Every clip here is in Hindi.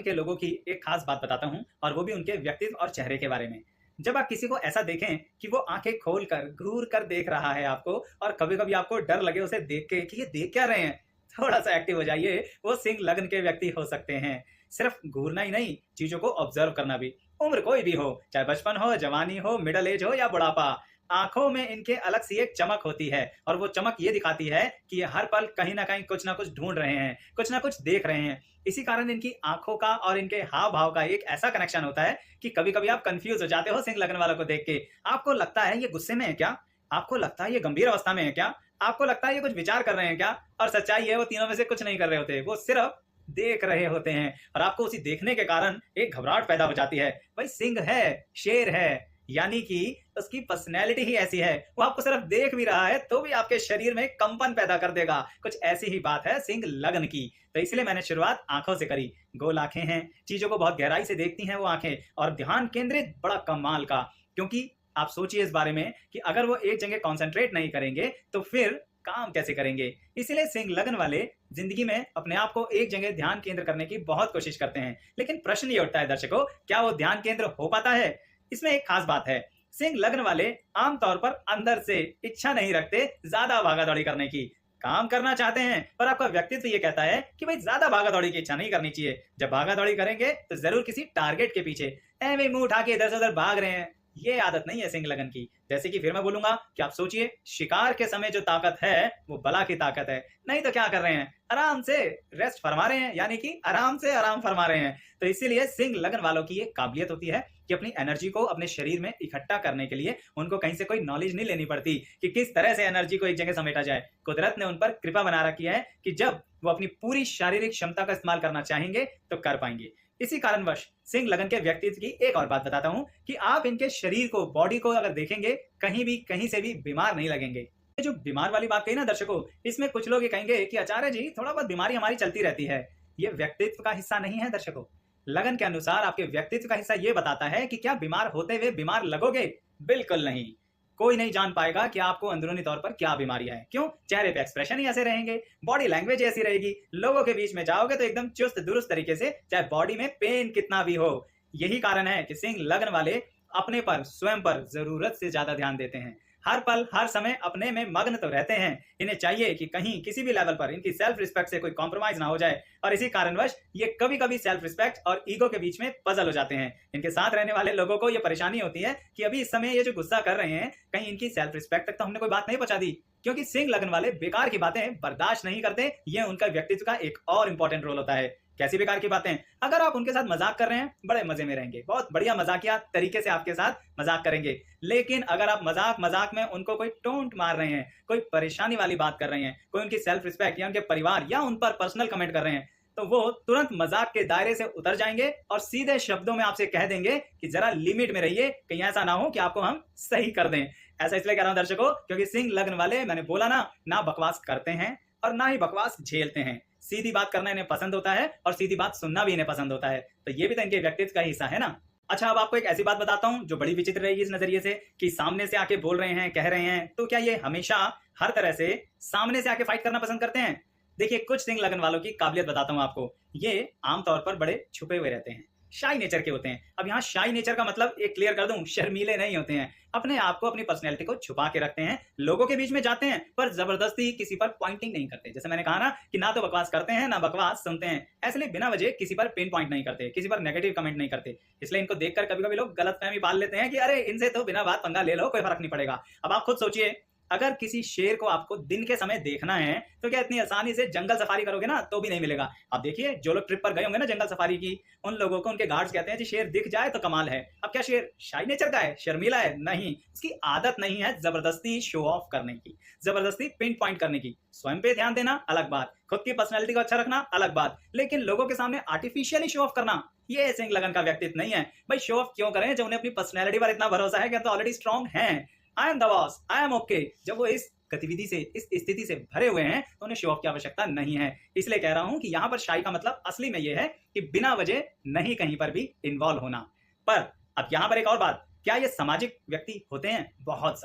के लोगों की एक खास बात बताता हूँ, और वो भी उनके व्यक्तित्व और चेहरे के बारे में। जब आप किसी को ऐसा देखें कि वो आंखें खोल कर घूर कर देख रहा है आपको, और कभी कभी आपको डर लगे उसे देख के कि ये देख क्या रहे हैं, थोड़ा सा एक्टिव हो जाइए। वो सिंह लग्न के व्यक्ति हो सकते हैं। सिर्फ घूरना ही नहीं, चीजों को ऑब्जर्व करना भी। उम्र कोई भी हो, चाहे बचपन हो, जवानी हो, मिडिल एज हो या बुढ़ापा, आंखों में इनके अलग सी एक चमक होती है, और वो चमक ये दिखाती है कि ये हर पल कहीं ना कहीं कुछ ना कुछ ढूंढ रहे हैं, कुछ ना कुछ देख रहे हैं। इसी कारण इनकी आंखों का और इनके हाव भाव का एक ऐसा कनेक्शन होता है कि कभी कभी आप कंफ्यूज हो जाते हो सिंह लगन वालों को देख के। आपको लगता है ये गुस्से में है क्या, आपको लगता है ये गंभीर अवस्था में है क्या, आपको लगता है ये कुछ विचार कर रहे हैं क्या, और सच्चाई है वो तीनों में से कुछ नहीं कर रहे होते, वो सिर्फ देख रहे होते हैं। और आपको उसी देखने के कारण एक घबराहट पैदा हो जाती है। भाई सिंह है, शेर है, यानी कि उसकी पर्सनैलिटी ही ऐसी है, वो आपको सिर्फ देख भी रहा है तो भी आपके शरीर में कंपन पैदा कर देगा। कुछ ऐसी ही बात है सिंह लगन की। तो इसलिए मैंने शुरुआत आंखों से करी। गोल आंखें हैं, चीजों को बहुत गहराई से देखती हैं वो आंखें, और ध्यान केंद्रित बड़ा कमाल का। क्योंकि आप सोचिए इस बारे में कि अगर वो एक जगह कॉन्सेंट्रेट नहीं करेंगे तो फिर काम कैसे करेंगे। इसीलिए सिंह लगन वाले जिंदगी में अपने आप को एक जगह ध्यान केंद्र करने की बहुत कोशिश करते हैं। लेकिन प्रश्न ये उठता है दर्शकों, क्या वो ध्यान केंद्र हो पाता है? इसमें एक खास बात है, सिंह लग्न वाले आमतौर पर अंदर से इच्छा नहीं रखते ज्यादा भागादौड़ी करने की। काम करना चाहते हैं, पर आपका व्यक्तित्व ये कहता है कि भाई ज्यादा भागादौड़ी की इच्छा नहीं करनी चाहिए। जब भागादौड़ी करेंगे तो जरूर किसी टारगेट के पीछे, ऐਵੇਂ मुंह उठा के इधर से उधर भाग रहे हैं, ये आदत नहीं है सिंह लगन की। जैसे कि फिर मैं बोलूंगा कि आप सोचिए, शिकार के समय जो ताकत है वो बला की ताकत है। नहीं तो क्या कर रहे हैं, आराम से रेस्ट फरमा रहे हैं, यानी कि आराम से आराम फरमा रहे हैं। तो इसीलिए सिंह लगन वालों की एक काबिलियत होती है कि अपनी एनर्जी को अपने शरीर में इकट्ठा करने के लिए उनको कहीं से कोई नॉलेज नहीं लेनी पड़ती कि किस तरह से एनर्जी को एक जगह समेटा जाए। कुदरत ने उन पर कृपा बना रखी है कि जब वो अपनी पूरी शारीरिक क्षमता का इस्तेमाल करना चाहेंगे तो कर पाएंगे। इसी कारणवश सिंह लगन के व्यक्तित्व की एक और बात बताता हूं कि आप इनके शरीर को, बॉडी को अगर देखेंगे, कहीं भी कहीं से भी बीमार नहीं लगेंगे। ये जो बीमार वाली बात कही ना दर्शकों, इसमें कुछ लोग ये कहेंगे कि आचार्य जी थोड़ा बहुत बीमारी हमारी चलती रहती है। ये व्यक्तित्व का हिस्सा नहीं है दर्शकों। लगन के अनुसार आपके व्यक्तित्व का हिस्सा ये बताता है कि क्या बीमार होते हुए बीमार लगोगे? बिल्कुल नहीं। कोई नहीं जान पाएगा कि आपको अंदरूनी तौर पर क्या बीमारियां हैं। क्यों? चेहरे पे एक्सप्रेशन ही ऐसे रहेंगे, बॉडी लैंग्वेज ऐसी रहेगी। लोगों के बीच में जाओगे तो एकदम चुस्त दुरुस्त तरीके से, चाहे बॉडी में पेन कितना भी हो। यही कारण है कि सिंह लगन वाले अपने पर, स्वयं पर जरूरत से ज्यादा ध्यान देते हैं। हर पल हर समय अपने में मग्न तो रहते हैं। इन्हें चाहिए कि कहीं किसी भी लेवल पर इनकी सेल्फ रिस्पेक्ट से कोई कॉम्प्रोमाइज ना हो जाए, और इसी कारणवश ये कभी कभी सेल्फ रिस्पेक्ट और ईगो के बीच में पजल हो जाते हैं। इनके साथ रहने वाले लोगों को ये परेशानी होती है कि अभी इस समय ये जो गुस्सा कर रहे हैं, कहीं इनकी सेल्फ रिस्पेक्ट तक तो हमने कोई बात नहीं पहुंचा दी। क्योंकि सिंह लगन वाले बेकार की बातें बर्दाश्त नहीं करते। ये उनका व्यक्तित्व का एक और इंपॉर्टेंट रोल होता है। कैसी बेकार की बातें? अगर आप उनके साथ मजाक कर रहे हैं, बड़े मजे में रहेंगे, बहुत बढ़िया मजाकिया तरीके से आपके साथ मजाक करेंगे। लेकिन अगर आप मजाक मजाक में उनको कोई टोंट मार रहे हैं, कोई परेशानी वाली बात कर रहे हैं, कोई उनकी सेल्फ रिस्पेक्ट या उनके परिवार या उन पर पर्सनल कमेंट कर रहे हैं, तो वो तुरंत मजाक के दायरे से उतर जाएंगे और सीधे शब्दों में आपसे कह देंगे कि जरा लिमिट में रहिए, कहीं ऐसा ना हो कि आपको हम सही कर दें। ऐसा इसलिए कह रहा हूं दर्शकों, क्योंकि सिंह लगन वाले, मैंने बोला ना बकवास करते हैं और ना ही बकवास झेलते हैं। सीधी बात करना इन्हें पसंद होता है और सीधी बात सुनना भी इन्हें पसंद होता है। तो ये भी तो इनके व्यक्तित्व का हिस्सा है ना। अच्छा, अब आपको एक ऐसी बात बताता हूं जो बड़ी विचित्र रहेगी इस नजरिए से, कि सामने से आके बोल रहे हैं, कह रहे हैं, तो क्या ये हमेशा हर तरह से सामने से आके फाइट करना पसंद करते हैं? देखिए, कुछ सिंह लगन वालों की काबिलियत बताता हूं आपको। ये आमतौर पर बड़े छुपे हुए रहते हैं, शाई नेचर के होते हैं। अब यहाँ शाई नेचर का मतलब एक क्लियर कर दूं, शर्मीले नहीं होते हैं। अपने आप को, अपनी पर्सनैलिटी को छुपा के रखते हैं। लोगों के बीच में जाते हैं पर जबरदस्ती किसी पर पॉइंटिंग नहीं करते। जैसे मैंने कहा ना कि ना तो बकवास करते हैं ना बकवास सुनते हैं, इसलिए बिना वजह किसी पर पिन पॉइंट नहीं करते, किसी पर नेगेटिव कमेंट नहीं करते। इसलिए इनको देखकर कभी कभी लोग गलतफहमी पाल लेते हैं कि अरे इनसे तो बिना बात पंगा ले लो, कोई फर्क नहीं पड़ेगा। अब आप खुद सोचिए, अगर किसी शेर को आपको दिन के समय देखना है तो क्या इतनी आसानी से जंगल सफारी करोगे ना तो भी नहीं मिलेगा। आप देखिए, जो लोग ट्रिप पर गए होंगे ना जंगल सफारी की, उन लोगों को उनके गार्ड्स कहते हैं जी शेर दिख जाए तो कमाल है। अब क्या शेर शाई नेचर का है, शर्मीला है? नहीं, उसकी आदत नहीं है जबरदस्ती शो ऑफ करने की, जबरदस्ती पिन पॉइंट करने की। स्वयं पे ध्यान देना अलग बात, खुद की पर्सनैलिटी को अच्छा रखना अलग बात, लेकिन लोगों के सामने आर्टिफिशियली शो ऑफ करना, ये सिंह लगन का व्यक्तित्व नहीं है। भाई शो ऑफ क्यों करें जब उन्हें अपनी पर्सनैलिटी पर इतना भरोसा है कि तो ऑलरेडी स्ट्रॉन्ग है। I am the boss, I am okay. जब वो इस गतिविधि से, इस स्थिति से भरे हुए हैं तो उन्हें शो ऑफ की आवश्यकता नहीं है। इसलिए कह रहा हूं कि यहां पर शाई का मतलब असली में यह है कि बिना वजह नहीं कहीं पर भी इन्वॉल्व होना। पर अब यहां पर एक और बात, क्या ये सामाजिक व्यक्ति होते हैं? बहुत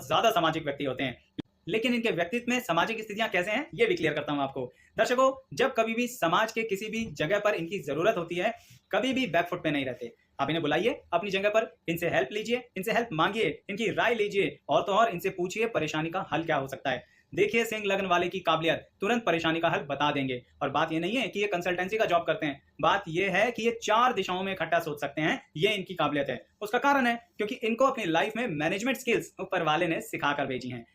ज्यादा सामाजिक व्यक्ति होते हैं। लेकिन इनके व्यक्तित्व में सामाजिक स्थितियां कैसे हैं ये भी क्लियर करता हूं आपको। दर्शकों, जब कभी भी समाज के किसी भी जगह पर इनकी जरूरत होती है, कभी भी बैकफुट पे नहीं रहते। आप इन्हें बुलाइए अपनी जगह पर, इनसे हेल्प लीजिए, इनसे हेल्प मांगिए, इनकी राय लीजिए और तो और इनसे पूछिए परेशानी का हल क्या हो सकता है। देखिए सिंह लग्न वाले की काबिलियत, तुरंत परेशानी का हल बता देंगे। और बात ये नहीं है कि ये कंसल्टेंसी का जॉब करते हैं, बात ये है कि ये 4 दिशाओं में इकट्ठा सोच सकते हैं। ये इनकी काबिलियत है। उसका कारण है क्योंकि इनको अपनी लाइफ में मैनेजमेंट स्किल्स ऊपर वाले ने सिखाकर भेजी हैं।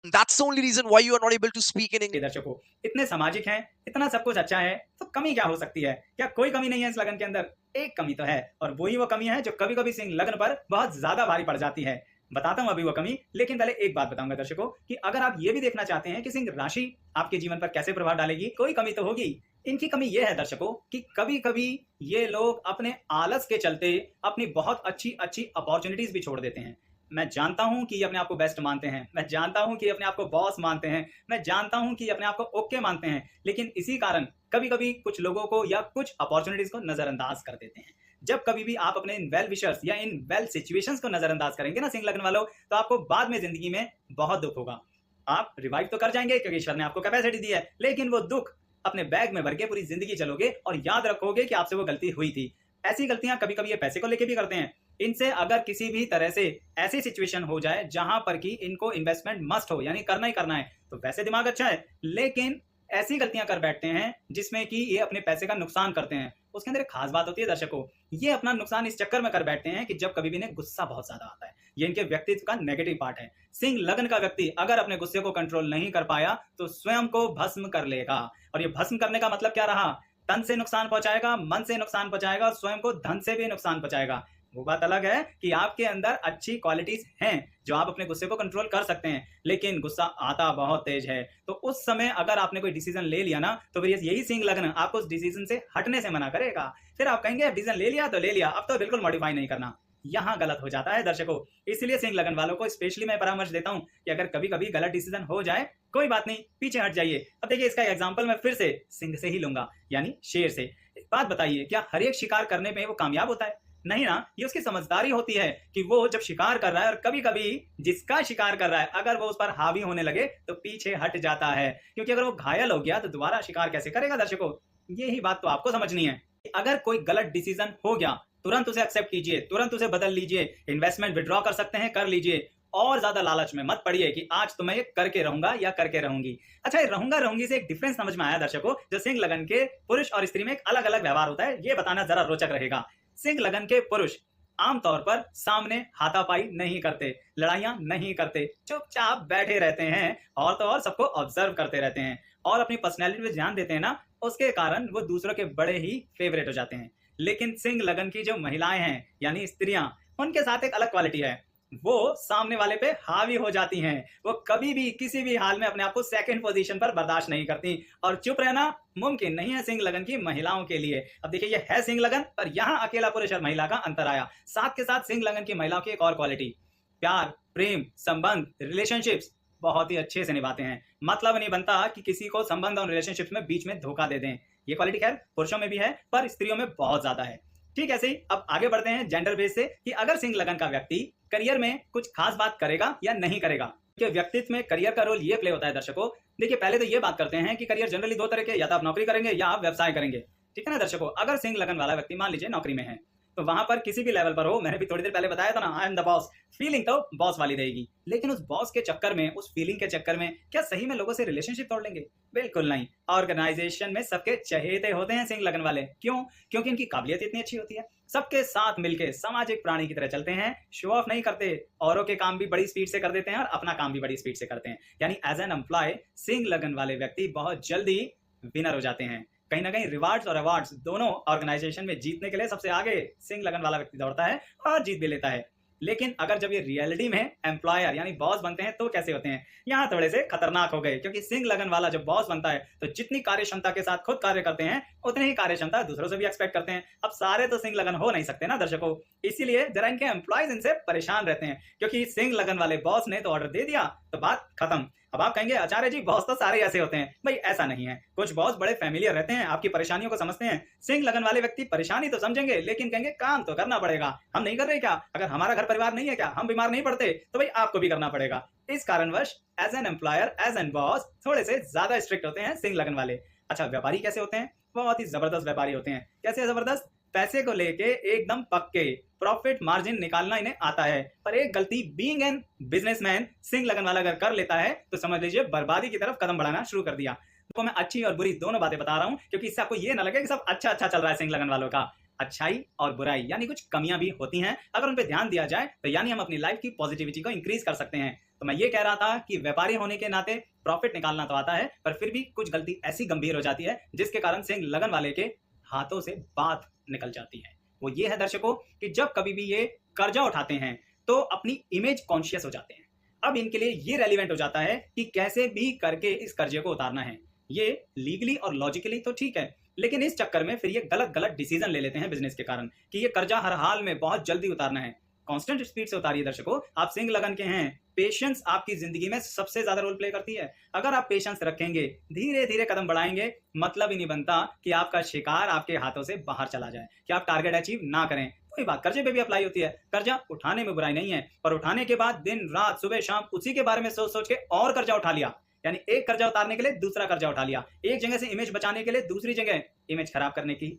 That's the only reason why you are not able to speak in English. दर्शकों, इतने सामाजिक हैं, इतना सब कुछ अच्छा है, तो कमी क्या हो सकती है? क्या कोई कमी नहीं है इस लगन के अंदर? एक कमी तो है, और वही वो कमी है जो कभी-कभी सिंह लग्न पर बहुत ज्यादा भारी पड़ जाती है। बताता हूं अभी वो कमी, लेकिन पहले एक बात बताऊंगा दर्शकों कि अगर आप ये भी देखना चाहते हैं कि सिंह राशि आपके जीवन पर कैसे प्रभाव डालेगी, कोई कमी तो होगी। इनकी कमी यह है दर्शकों कि कभी-कभी ये लोग अपने आलस के चलते अपनी बहुत अच्छी अपॉर्चुनिटीज भी छोड़ देते हैं। मैं जानता हूं कि ये अपने आप को बेस्ट मानते हैं, मैं जानता हूं कि अपने आप को बॉस मानते हैं, मैं जानता हूं कि अपने आप को ओके मानते हैं, लेकिन इसी कारण कभी-कभी कुछ लोगों को या कुछ अपॉर्चुनिटीज को नजरअंदाज कर देते हैं। जब कभी भी आप अपने इन वेल विशर्स या इन वेल सिचुएशंस को नजरअंदाज करेंगे ना सिंह लग्न वालों, तो आपको बाद में जिंदगी में बहुत दुख होगा। आप रिवाइव तो कर जाएंगे क्योंकि ईश्वर ने आपको कैपेसिटी दी है, लेकिन वो दुख अपने बैग में भर के पूरी जिंदगी चलोगे और याद रखोगे कि आपसे वो गलती हुई थी। ऐसी गलतियां कभी-कभी ये पैसे को लेके भी करते हैं। इनसे अगर किसी भी तरह से ऐसी सिचुएशन हो जाए जहां पर कि इनको इन्वेस्टमेंट मस्ट हो, यानी करना ही करना है, तो वैसे दिमाग अच्छा है, लेकिन ऐसी गलतियां कर बैठते हैं जिसमें कि ये अपने पैसे का नुकसान करते हैं। उसके अंदर एक खास बात होती है दर्शकों, ये अपना नुकसान इस चक्कर में कर बैठते हैं कि जब कभी भी इन्हें गुस्सा बहुत ज्यादा आता है। ये इनके व्यक्तित्व का नेगेटिव पार्ट है। सिंह लग्न का व्यक्ति अगर अपने गुस्से को कंट्रोल नहीं कर पाया तो स्वयं को भस्म कर लेगा। और ये भस्म करने का मतलब क्या रहा? तन से नुकसान पहुंचाएगा, मन से नुकसान पहुंचाएगा और स्वयं को धन से भी नुकसान पहुंचाएगा। वो बात अलग है कि आपके अंदर अच्छी क्वालिटीज हैं जो आप अपने गुस्से को कंट्रोल कर सकते हैं, लेकिन गुस्सा आता बहुत तेज है। तो उस समय अगर आपने कोई डिसीजन ले लिया ना, तो फिर यही सिंह लग्न आपको उस डिसीजन से हटने से मना करेगा। फिर आप कहेंगे डिसीजन ले लिया तो ले लिया, अब तो बिल्कुल मॉडिफाई नहीं करना। यहाँ गलत हो जाता है दर्शकों। इसलिए सिंह लगन वालों को स्पेशली मैं परामर्श देता हूं कि अगर कभी कभी गलत डिसीजन हो जाए, कोई बात नहीं, पीछे हट जाइए। अब देखिए इसका एग्जांपल मैं फिर से सिंह से ही लूंगा, यानी शेर से। एक बात बताइए, क्या हर एक शिकार करने में वो कामयाब होता है? नहीं ना। ये उसकी समझदारी होती है कि वो जब शिकार कर रहा है और कभी कभी जिसका शिकार कर रहा है अगर वो उस पर हावी होने लगे तो पीछे हट जाता है, क्योंकि अगर वो घायल हो गया तो दोबारा शिकार कैसे करेगा दर्शकों। यही बात तो आपको समझनी है। अगर कोई गलत डिसीजन हो गया, तुरंत उसे एक्सेप्ट कीजिए, तुरंत उसे बदल लीजिए। इन्वेस्टमेंट विड्रॉ कर सकते हैं, कर लीजिए। और ज्यादा लालच में मत पड़िए कि आज तो मैं ये करके रहूंगा या करके रहूंगी। अच्छा, ये रहूंगा रहूंगी से एक डिफरेंस समझ में आया दर्शकों? जो सिंह लगन के पुरुष और स्त्री में एक अलग अलग व्यवहार होता है, ये बताना जरा रोचक रहेगा। सिंह लगन के पुरुष आमतौर पर सामने हाथापाई नहीं करते, लड़ाइयां नहीं करते, चुपचाप बैठे रहते हैं और तो और सबको ऑब्जर्व करते रहते हैं और अपनी पर्सनैलिटी पे ध्यान देते हैं ना, उसके कारण वो दूसरों के बड़े ही फेवरेट हो जाते हैं। लेकिन सिंह लगन की जो महिलाएं हैं यानी स्त्रियां, उनके साथ एक अलग क्वालिटी है, वो सामने वाले पे हावी हो जाती हैं। वो कभी भी किसी भी हाल में अपने आप को सेकंड पोजीशन पर बर्दाश्त नहीं करती और चुप रहना मुमकिन नहीं है सिंह लगन की महिलाओं के लिए। अब देखिए ये है सिंह लगन, पर यहाँ अकेला पुरुष और महिला का अंतर आया। साथ के साथ सिंह लगन की महिलाओं की एक और क्वालिटी, प्यार, प्रेम, संबंध, रिलेशनशिप्स बहुत ही अच्छे से निभाते हैं। मतलब नहीं बनता कि किसी को संबंध और रिलेशनशिप में बीच में धोखा दे दें। ये क्वालिटी खैर पुरुषों में भी है, पर स्त्रियों में बहुत ज्यादा है। ठीक ऐसे ही अब आगे बढ़ते हैं जेंडर बेस से कि अगर सिंह लगन का व्यक्ति करियर में कुछ खास बात करेगा या नहीं करेगा। कि व्यक्तित्व में करियर का रोल ये प्ले होता है दर्शकों। देखिए पहले तो ये बात करते हैं कि करियर जनरली दो तरह के, या तो आप नौकरी करेंगे या आप व्यवसाय करेंगे। ठीक है ना दर्शकों? अगर सिंह लगन वाला व्यक्ति मान लीजिए नौकरी में है, तो वहां पर किसी भी लेवल पर हो, मैंने भी थोड़ी देर पहले बताया था ना, I am the boss, feeling तो बॉस वाली रहेगी। लेकिन उस बॉस के चक्कर में, उस फीलिंग के चक्कर में क्या सही में लोगों से रिलेशनशिप तोड़ लेंगे? बिल्कुल नहीं। ऑर्गेनाइजेशन में सबके चहेते होते हैं सिंह लगन वाले। क्यों? क्योंकि इनकी काबिलियत इतनी अच्छी होती है, सबके साथ मिलकर सामाजिक प्राणी की तरह चलते हैं, शो ऑफ नहीं करते, औरों के काम भी बड़ी स्पीड से कर देते हैं और अपना काम भी बड़ी स्पीड से करते हैं। यानी एज एन एम्प्लॉय सिंह लगन वाले व्यक्ति बहुत जल्दी विनर हो जाते हैं। कहीं ना कहीं रिवार्ड्स और अवार्ड्स दोनों ऑर्गेनाइजेशन में जीतने के लिए सबसे आगे सिंह लगन वाला व्यक्ति दौड़ता है और जीत भी लेता है। लेकिन अगर जब ये रियलिटी में एम्प्लॉयर यानी बॉस बनते हैं तो कैसे होते हैं? यहाँ थोड़े से खतरनाक हो गए, क्योंकि सिंह लगन वाला जब बॉस बनता है तो जितनी कार्य क्षमता के साथ खुद कार्य करते हैं उतनी ही कार्य क्षमता दूसरों से भी एक्सपेक्ट करते हैं। अब सारे तो सिंह लगन हो नहीं सकते ना दर्शकों, इसीलिए जरा इनके एम्प्लॉयज इनसे परेशान रहते हैं, क्योंकि सिंह लगन वाले बॉस ने तो ऑर्डर दे दिया, तो बात खत्म। अब आप कहेंगे आचार्य जी बॉस तो सारे ऐसे होते हैं। भाई ऐसा नहीं है, कुछ बॉस बड़े फैमिलियर रहते हैं, आपकी परेशानियों को समझते हैं। सिंह लगन वाले व्यक्ति परेशानी तो समझेंगे लेकिन कहेंगे काम तो करना पड़ेगा, हम नहीं कर रहे क्या? अगर हमारा घर परिवार नहीं है क्या, हम बीमार नहीं पड़ते? तो भाई आपको भी करना पड़ेगा। इस कारणवश as an employer, as an boss थोड़े से ज्यादा स्ट्रिक्ट होते हैं सिंह लगन वाले। अच्छा, व्यापारी कैसे होते हैं? बहुत ही जबरदस्त व्यापारी होते हैं। कैसे जबरदस्त? पैसे को लेके एकदम पक्के, प्रॉफिट मार्जिन निकालना इन्हें आता है। पर एक गलती बीइंग एन बिजनेसमैन सिंह लगन वाला अगर कर लेता है तो समझ लीजिए बर्बादी की तरफ कदम बढ़ाना शुरू कर दिया। तो मैं अच्छी और बुरी दोनों बातें बता रहा हूं क्योंकि इससे आपको ये ना लगे कि सब अच्छा अच्छा चल रहा है सिंह लगन वालों का। अच्छाई और बुराई यानी कुछ कमियां भी होती हैं, अगर उन पर ध्यान दिया जाए तो यानी हम अपनी लाइफ की पॉजिटिविटी को इंक्रीज कर सकते हैं। तो मैं ये कह रहा था कि व्यापारी होने के नाते प्रॉफिट निकालना तो आता है, पर फिर भी कुछ गलती ऐसी गंभीर हो जाती है जिसके कारण सिंह लगन वाले के हाथों से बात निकल जाती है। वो ये है दर्शकों कि जब कभी भी ये कर्जा उठाते हैं तो अपनी इमेज कॉन्शियस हो जाते हैं। अब इनके लिए ये रेलिवेंट हो जाता है कि कैसे भी करके इस कर्जे को उतारना है। ये लीगली और लॉजिकली तो ठीक है, लेकिन इस चक्कर में फिर ये गलत गलत डिसीजन ले लेते हैं बिजनेस के कारण कि ये कर्जा हर हाल में बहुत जल्दी उतारना है। कांस्टेंट स्पीड से उतारिए दर्शकों। आप सिंह लगन के हैं, पेशेंस आपकी जिंदगी में सबसे ज्यादा रोल प्ले करती है। अगर आप पेशेंस रखेंगे, धीरे धीरे कदम बढ़ाएंगे, मतलब ही नहीं बनता कि आपका शिकार आपके हाथों से बाहर चला जाए, कि आप टारगेट अचीव ना करें। कोई बात कर्जे पे भी अप्लाई होती है। कर्जा उठाने में बुराई नहीं है, पर उठाने के बाद दिन रात सुबह शाम उसी के बारे में सोच सोच के और कर्जा उठा लिया, यानी एक कर्जा उतारने के लिए दूसरा कर्जा उठा लिया, एक जगह से इमेज बचाने के लिए दूसरी जगह इमेज खराब करने की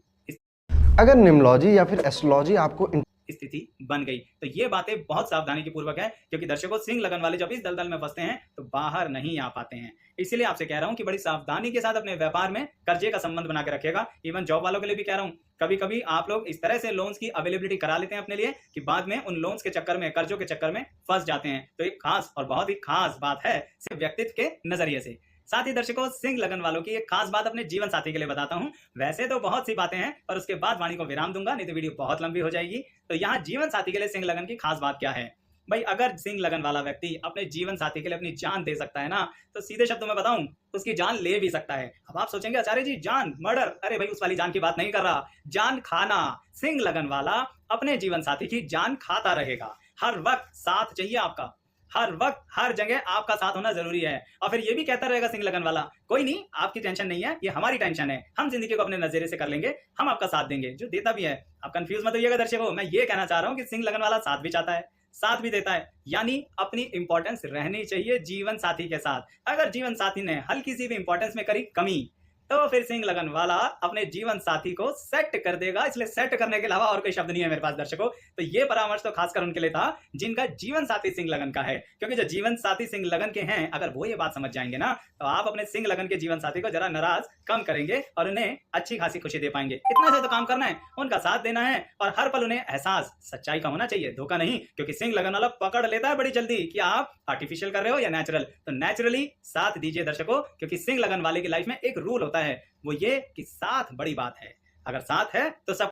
अगर न्यूमरोलॉजी या फिर एस्ट्रोलॉजी आपको स्थिति बन गई तो ये बातें बहुत सावधानी की पूर्वक है, क्योंकि दर्शकों सिंह लगन वाले जब इस दलदल में फंसते हैं तो बाहर नहीं आ पाते हैं। इसीलिए आपसे कह रहा हूं कि बड़ी सावधानी के साथ अपने व्यापार में कर्जे का संबंध बना के रखिएगा। इवन जॉब वालों के लिए भी कह रहा हूं, कभी कभी आप लोग इस तरह से लोन्स की अवेलेबिलिटी करा लेते हैं अपने लिए कि बाद में उन लोन्स के चक्कर में, कर्जों के चक्कर में फंस जाते हैं। तो एक खास और बहुत ही खास बात है सिर्फ व्यक्तित्व के नजरिए से। साथ ही दर्शकों सिंह लगन वालों की एक खास बात अपने जीवन साथी के लिए बताता हूं। वैसे तो बहुत सी बातें हैं, पर उसके बाद वाणी को विराम दूंगा, नहीं तो वीडियो बहुत लंबी हो जाएगी। तो यहाँ जीवन साथी के लिए सिंह लगन की खास बात क्या है? भाई अगर सिंह लगन वाला व्यक्ति अपने जीवन साथी के लिए अपनी जान दे सकता है ना, तो सीधे शब्दों में बताऊं, उसकी जान ले भी सकता है। अब आप सोचेंगे आचार्य जी जान, मर्डर, अरे भाई उस वाली जान की बात नहीं कर रहा, जान खाना। सिंह लगन वाला अपने जीवन साथी की जान खाता रहेगा। हर वक्त साथ चाहिए आपका, हर वक्त हर जगह आपका साथ होना जरूरी है। और फिर ये भी कहता रहेगा सिंह लगन वाला, कोई नहीं आपकी टेंशन नहीं है, ये हमारी टेंशन है, हम जिंदगी को अपने नजरिए से कर लेंगे, हम आपका साथ देंगे, जो देता भी है। आप कंफ्यूज मत होइएगा दर्शकों, मैं ये कहना चाह रहा हूँ कि सिंह लगन वाला साथ भी चाहता है, साथ भी देता है, यानी अपनी इंपॉर्टेंस रहनी चाहिए जीवन साथी के साथ। अगर जीवन साथी ने हल्की सी भी इंपॉर्टेंस में करी कमी, तो फिर सिंह लगन वाला अपने जीवन साथी को सेट कर देगा। इसलिए सेट करने के अलावा और कोई शब्द नहीं है मेरे पास दर्शकों। तो ये परामर्श तो खासकर उनके लिए था जिनका जीवन साथी सिंह लगन का है, क्योंकि जो जीवन साथी सिंह लगन के हैं, अगर वो ये बात समझ जाएंगे ना, तो आप अपने सिंह लगन के जीवन साथी को जरा नाराज कम करेंगे और उन्हें अच्छी खासी खुशी दे पाएंगे। इतना से तो काम करना है, उनका साथ देना है, और हर पल उन्हें एहसास सच्चाई का होना चाहिए, धोखा नहीं। क्योंकि सिंह लगन वाला पकड़ लेता है बड़ी जल्दी कि आप आर्टिफिशियल कर रहे हो या नेचुरल। तो नेचुरली साथ दीजिए दर्शकों, क्योंकि सिंह लगन वाले की लाइफ में एक रूल होता है, वो ये कि साथ बड़ी बात है। अगर साथ है तो सब